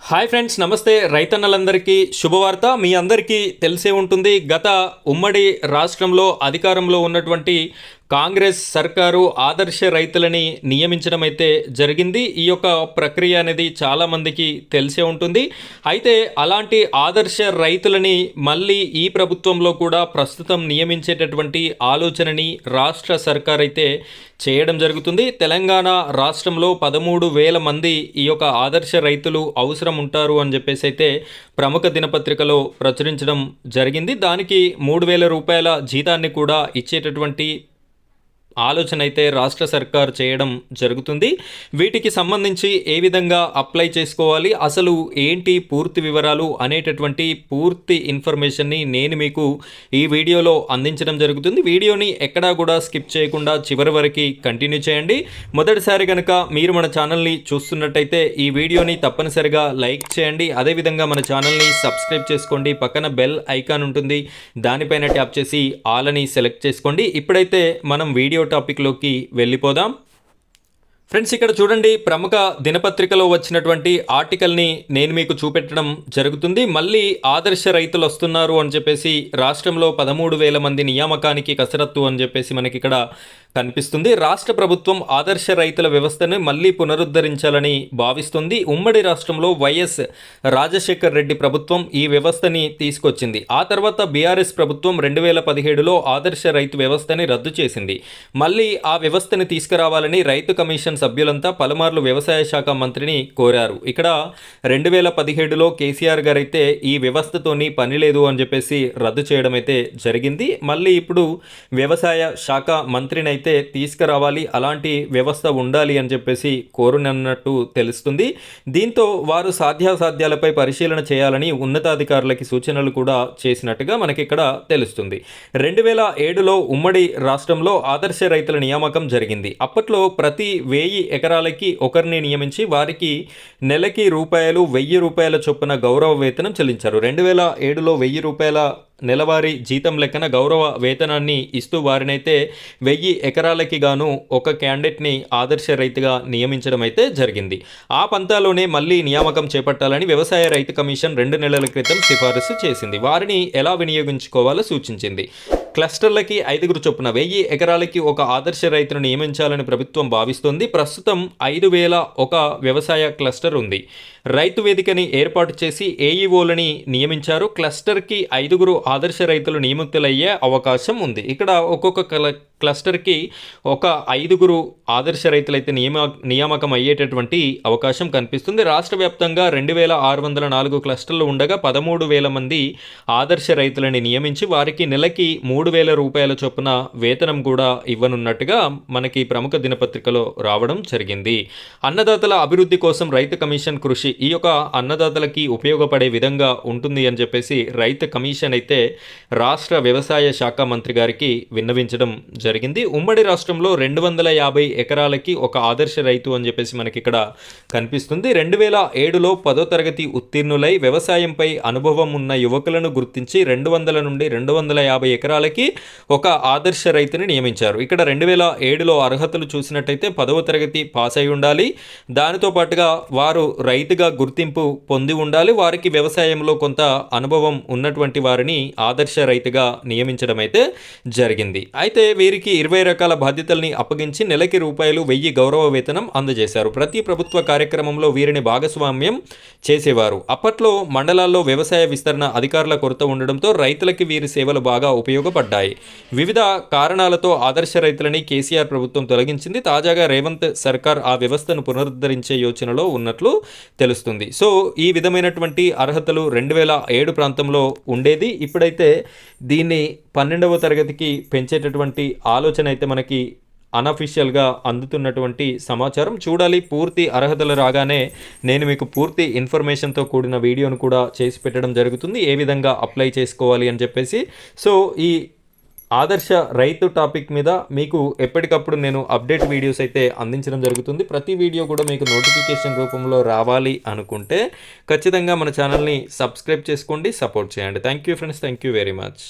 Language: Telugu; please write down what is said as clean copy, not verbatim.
హాయ్ ఫ్రెండ్స్, నమస్తే. రైతన్నలందరికీ శుభవార్త. మీ అందరికీ తెలిసే ఉంటుంది, గత ఉమ్మడి రాష్ట్రంలో అధికారంలో ఉన్నటువంటి కాంగ్రెస్ సర్కారు ఆదర్శ రైతులని నియమించడం అయితే జరిగింది. ఈ యొక్క ప్రక్రియ అనేది చాలామందికి తెలిసే ఉంటుంది. అయితే అలాంటి ఆదర్శ రైతులని మళ్ళీ ఈ ప్రభుత్వంలో కూడా ప్రస్తుతం నియమించేటటువంటి ఆలోచనని రాష్ట్ర సర్కార్ అయితే చేయడం జరుగుతుంది. తెలంగాణ రాష్ట్రంలో 13,000 మంది ఈ యొక్క ఆదర్శ రైతులు అవసరం ఉంటారు అని చెప్పేసి అయితే ప్రముఖ దినపత్రికలో ప్రచురించడం జరిగింది. దానికి 3,000 రూపాయల జీతాన్ని కూడా ఇచ్చేటటువంటి ఆలోచన అయితే రాష్ట్ర సర్కార్ చేయడం జరుగుతుంది. వీటికి సంబంధించి ఏ విధంగా అప్లై చేసుకోవాలి, అసలు ఏంటి పూర్తి వివరాలు అనేటటువంటి పూర్తి ఇన్ఫర్మేషన్ని నేను మీకు ఈ వీడియోలో అందించడం జరుగుతుంది. వీడియోని ఎక్కడా కూడా స్కిప్ చేయకుండా చివరి వరకు కంటిన్యూ చేయండి. మొదటిసారి కనుక మీరు మన ఛానల్ని చూస్తున్నట్టయితే ఈ వీడియోని తప్పనిసరిగా లైక్ చేయండి. అదేవిధంగా మన ఛానల్ని సబ్స్క్రైబ్ చేసుకోండి. పక్కన బెల్ ఐకాన్ ఉంటుంది, దానిపైన ట్యాప్ చేసి ఆల్ అని సెలెక్ట్ చేసుకోండి. ఇప్పుడైతే మనం వీడియో టాపిక్లోకి వెళ్ళిపోదాం. ఫ్రెండ్స్, ఇక్కడ చూడండి, ప్రముఖ దినపత్రికలో వచ్చినటువంటి ఆర్టికల్ని నేను మీకు చూపెట్టడం జరుగుతుంది. మళ్ళీ ఆదర్శ రైతులు వస్తున్నారు అని చెప్పేసి రాష్ట్రంలో 13,000 మంది నియామకానికి కసరత్తు అని చెప్పేసి మనకి ఇక్కడ కనిపిస్తుంది. రాష్ట్ర ప్రభుత్వం ఆదర్శ రైతుల వ్యవస్థను మళ్ళీ పునరుద్ధరించాలని భావిస్తుంది. ఉమ్మడి రాష్ట్రంలో వైఎస్ రాజశేఖర్ రెడ్డి ప్రభుత్వం ఈ వ్యవస్థని తీసుకొచ్చింది. ఆ తర్వాత బీఆర్ఎస్ ప్రభుత్వం 2017లో ఆదర్శ రైతు వ్యవస్థని రద్దు చేసింది. మళ్ళీ ఆ వ్యవస్థని తీసుకురావాలని రైతు కమిషన్ సభ్యులంతా పలుమార్లు వ్యవసాయ శాఖ మంత్రిని కోరారు. ఇక్కడ 2017లో కేసీఆర్ గారు అయితే ఈ వ్యవస్థతోని పని లేదు అని చెప్పేసి రద్దు చేయడం అయితే జరిగింది. మళ్ళీ ఇప్పుడు వ్యవసాయ శాఖ మంత్రిని అయితే తీసుకురావాలి, అలాంటి వ్యవస్థ ఉండాలి అని చెప్పేసి కోరునన్నట్టు తెలుస్తుంది. దీంతో వారు సాధ్యాసాధ్యాలపై పరిశీలన చేయాలని ఉన్నతాధికారులకి సూచనలు కూడా చేసినట్టుగా మనకి ఇక్కడ తెలుస్తుంది. 2007లో ఉమ్మడి రాష్ట్రంలో ఆదర్శ రైతుల నియామకం జరిగింది. అప్పట్లో ప్రతి 1000 ఎకరాలకి ఒకరిని నియమించి వారికి నెలకి ₹1,000 చొప్పున గౌరవ వేతనం చెల్లించారు. 2007లో ₹1,000 నెలవారీ జీతం లెక్కన గౌరవ వేతనాన్ని ఇస్తూ వారినైతే 1000 ఎకరాలకి గాను ఒక క్యాండిడేట్ని ఆదర్శ రైతుగా నియమించడం అయితే జరిగింది. ఆ పంతాలోనే మళ్ళీ నియామకం చేపట్టాలని వ్యవసాయ రైతు కమిషన్ 2 నెలల క్రితం సిఫారసు చేసింది. వారిని ఎలా వినియోగించుకోవాలో సూచించింది. క్లస్టర్లకి 5 చొప్పున 1000 ఎకరాలకి ఒక ఆదర్శ రైతును నియమించాలని ప్రభుత్వం భావిస్తోంది. ప్రస్తుతం 5,001 వ్యవసాయ క్లస్టర్ ఉంది. రైతు వేదికని ఏర్పాటు చేసి ఏఈఓలని నియమించారు. క్లస్టర్కి 5 ఆదర్శ రైతులు నియమితులయ్యే అవకాశం ఉంది. ఇక్కడ ఒక్కొక్క క్లస్టర్కి ఒక 5 ఆదర్శ రైతులైతే నియామకం అయ్యేటటువంటి అవకాశం కనిపిస్తుంది. రాష్ట్ర వ్యాప్తంగా 2,604 క్లస్టర్లు ఉండగా 13,000 మంది ఆదర్శ రైతులని నియమించి వారికి నెలకి ₹3,000 చొప్పున వేతనం కూడా ఇవ్వనున్నట్టుగా మనకి ప్రముఖ దినపత్రికలో రావడం జరిగింది. అన్నదాతల అభివృద్ధి కోసం రైతు కమిషన్ కృషి ఈ యొక్క అన్నదాతలకి ఉపయోగపడే విధంగా ఉంటుంది అని చెప్పేసి రైతు కమిషన్ అయితే రాష్ట్ర వ్యవసాయ శాఖ మంత్రి గారికి విన్నవించడం జరిగింది. ఉమ్మడి రాష్ట్రంలో 250 ఎకరాలకి ఒక ఆదర్శ రైతు అని చెప్పేసి మనకి ఇక్కడ కనిపిస్తుంది. 2007లో 10వ తరగతి ఉత్తీర్ణులై వ్యవసాయంపై అనుభవం ఉన్న యువకులను గుర్తించి 200 నుండి 250 ఎకరాలకి ఒక ఆదర్శ రైతుని నియమించారు. ఇక్కడ 2007లో అర్హతలు చూసినట్టయితే 10వ తరగతి పాస్ అయి ఉండాలి. దానితో పాటుగా వారు రైతుగా గుర్తింపు పొంది ఉండాలి. వారికి వ్యవసాయంలో కొంత అనుభవం ఉన్నటువంటి వారిని ఆదర్శ రైతుగా నియమించడం అయితే జరిగింది. అయితే వీరికి 20 రకాల బాధ్యతల్ని అప్పగించి నెలకి ₹1,000 గౌరవ వేతనం అందజేశారు. ప్రతి ప్రభుత్వ కార్యక్రమంలో వీరిని భాగస్వామ్యం చేసేవారు. అప్పట్లో మండలాల్లో వ్యవసాయ విస్తరణ అధికారుల కొరత ఉండడంతో రైతులకి వీరి సేవలు బాగా ఉపయోగపడ్డాయి. వివిధ కారణాలతో ఆదర్శ రైతులని కేసీఆర్ ప్రభుత్వం తొలగించింది. తాజాగా రేవంత్ సర్కార్ ఆ వ్యవస్థను పునరుద్ధరించే యోచనలో ఉన్నట్లు తెలుస్తుంది. సో ఈ విధమైనటువంటి అర్హతలు 2007 ప్రాంతంలో ఉండేది. ఇప్పుడైతే దీన్ని 12వ తరగతికి పెంచేటటువంటి ఆలోచన అయితే మనకి అనఫిషియల్గా అందుతున్నటువంటి సమాచారం. చూడాలి, పూర్తి అర్హతలు రాగానే నేను మీకు పూర్తి ఇన్ఫర్మేషన్తో కూడిన వీడియోను కూడా చేసి పెట్టడం జరుగుతుంది, ఏ విధంగా అప్లై చేసుకోవాలి అని చెప్పేసి. సో ఈ ఆదర్శ రైతు టాపిక్ మీద మీకు ఎప్పటికప్పుడు నేను అప్డేట్ వీడియోస్ అయితే అందించడం జరుగుతుంది. ప్రతి వీడియో కూడా మీకు నోటిఫికేషన్ రూపంలో రావాలి అనుకుంటే ఖచ్చితంగా మన ఛానల్ని సబ్స్క్రైబ్ చేసుకోండి, సపోర్ట్ చేయండి. Thank you friends, thank you very much.